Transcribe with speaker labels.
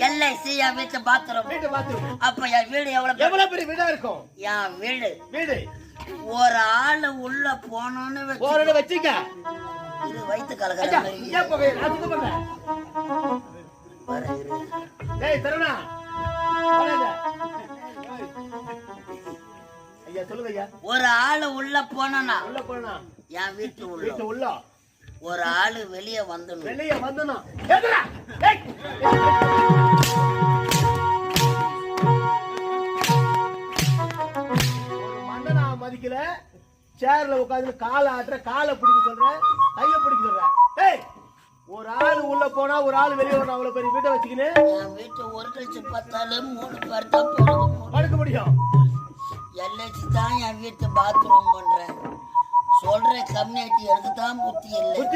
Speaker 1: LIC என் வீட்டு bathroom. அப்ப என் வீடு எவ்வளவு
Speaker 2: பெரிய வீடா இருக்கும்?
Speaker 1: என் வீடு
Speaker 2: வீடு
Speaker 1: ஒரு ஆளு உள்ள போனோன்னு
Speaker 2: வச்சுக்க.
Speaker 1: இது வயிற்று கலக்கிற ஒரு ஆளு உள்ள போனா என் வீட்டு உள்ள ஒரு ஆளு வெளியே வந்துடணும். மதிக்கல சேர்ல உட்காந்து காலை ஆட்டுற, காலை பிடிக்க சொல்ற, கைய பிடிக்க சொல்ற. ஒரு ஆளு உள்ள போனா ஒரு ஆளு வெளியே வரணும். அவ்வளவு பெரிய வீட்டை வச்சுக்கின்னு என் வீட்டு ஒரு கழிச்சு பார்த்தாலும் 3 பேர் தான்
Speaker 2: படுக்க முடியும்.
Speaker 1: எல்ஐசி தான் என் வீட்டு பாத்ரூம் பண்றேன் சொல்ற கம்யூனிட்டி எனக்கு தான் புத்தி இல்லை.